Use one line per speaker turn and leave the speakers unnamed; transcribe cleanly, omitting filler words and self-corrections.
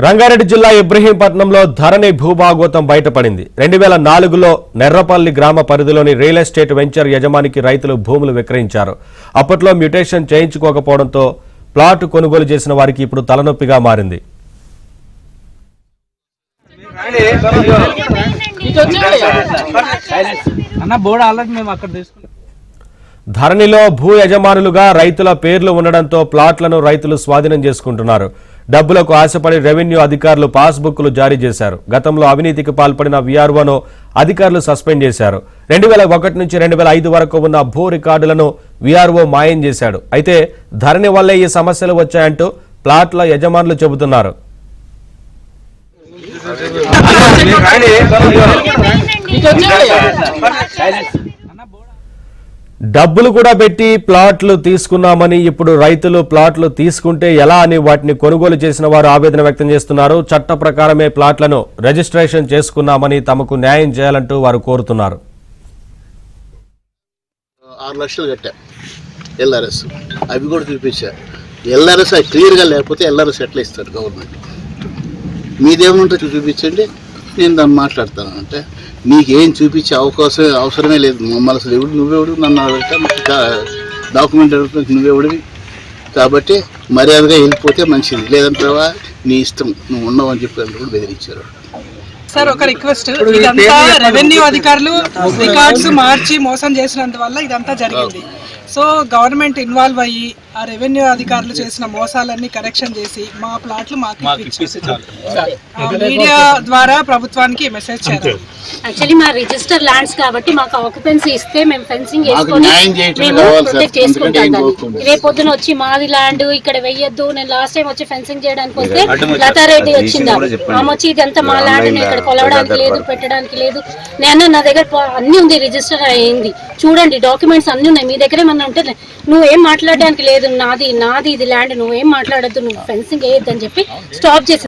రంగారెడ్డి జిల్లా ఇబ్రహీంపట్నంలో ధరణి భూభాగోతం బయటపడింది. 2004లో నెర్రపల్లి గ్రామ పరిధిలోని రియల్ ఎస్టేట్ వెంచర్ యజమానికి రైతులు భూములు విక్రయించారు. అప్పట్లో మ్యూటేషన్ చేయించుకోకపోవడంతో ప్లాట్ కొనుగోలు చేసిన వారికి ఇప్పుడు తలనొప్పిగా మారింది. ధరణిలో భూ యజమానులుగా రైతుల పేర్లు ఉండడంతో ప్లాట్లను రైతులు స్వాధీనం చేసుకుంటున్నారు. డబ్బులకు ఆశపడి రెవెన్యూ అధికారులు పాస్బుక్లు జారీ చేశారు. గతంలో అవినీతికి పాల్పడిన వీఆర్ఓను అధికారులు సస్పెండ్ చేశారు. 2001 నుంచి 2005 వరకు ఉన్న భూ రికార్డులను వీఆర్ఓ మాయం చేశాడు. అయితే ధరణి వల్లే ఈ సమస్యలు వచ్చాయంటూ ప్లాట్ల యజమానులు చెబుతున్నారు. డబ్బులు కూడా పెట్టి ప్లాట్లు తీసుకున్నామని ఇప్పుడు రైతులు ప్లాట్లు తీసుకుంటే ఎలా అని వాటిని కొనుగోలు చేసిన వారు ఆవేదన వ్యక్తం చేస్తున్నారు. చట్ట ప్రకారమే ప్లాట్లను రిజిస్ట్రేషన్ చేసుకున్నామని తమకు న్యాయం చేయాలంటూ వారు కోరుతున్నారు.
6 లక్షలు కట్టా ఎల్ఆర్ఎస్, అవి కూడా చూపించా. ఎల్ఆర్ఎస్ అది క్లియర్గా లేకపోతే ఎల్ఆర్ఎస్ ఎట్లా ఇస్తారు గవర్నమెంట్? మీదేముంటే చూపించండి, నేను దాన్ని మాట్లాడతాను. అంటే నీకేం చూపించే అవసరమే లేదు. మమ్మల్ని అసలు నువ్వెవడు, నన్ను డాక్యుమెంట్ నువ్వెవడివి. కాబట్టి మర్యాదగా వెళ్ళిపోతే మంచిది, లేదంటావా నీ ఇష్టం, నువ్వు ఉన్నావు అని చెప్పి కూడా బెదిరించారు.
సార్ ఒక రిక్వెస్ట్, ఇదంతా రెవెన్యూ అధికారులు రికార్డ్స్ మార్చి మోసం చేసినందువల్ల ఇదంతా జరిగింది. సో గవర్నమెంట్ ఇన్వాల్వ్ అయ్యి ఆ రెవెన్యూ అధికారులు చేసిన మోసాలన్నీ కరెక్షన్ చేసి మా ప్లాట్లు మాకు మీడియా ద్వారా ప్రభుత్వానికి మెసేజ్ చేయాలి.
యాక్చువల్లీ మా రిజిస్టర్ ల్యాండ్స్ కాబట్టి మాకు ఆక్యుపెన్సీ ఇస్తే మేము ఫెన్సింగ్ వేసుకొని మేము ప్రొటెక్ట్ చేసుకుంటాం. రేపొద్దున వచ్చి మాది ల్యాండ్ ఇక్కడ వెయ్యొద్దు, నేను లాస్ట్ టైం వచ్చి ఫెన్సింగ్ చేయడానికి వస్తే లతారెడ్డి వచ్చిందా, ఆమె వచ్చి ఇదంతా మా ల్యాండ్ ఇక్కడ కొలవడానికి లేదు, పెట్టడానికి లేదు. నేను నా దగ్గర అన్ని ఉంది, రిజిస్టర్ అయింది, చూడండి డాక్యుమెంట్స్ అన్ని ఉన్నాయి. మీ దగ్గర ఏమన్నా ఉంటే నువ్వేం మాట్లాడడానికి లేదు, నాది ఇది ల్యాండ్, నువ్వేం మాట్లాడద్దు, నువ్వు ఫెన్సింగ్ వేయొద్దు అని చెప్పి స్టాప్ చేసి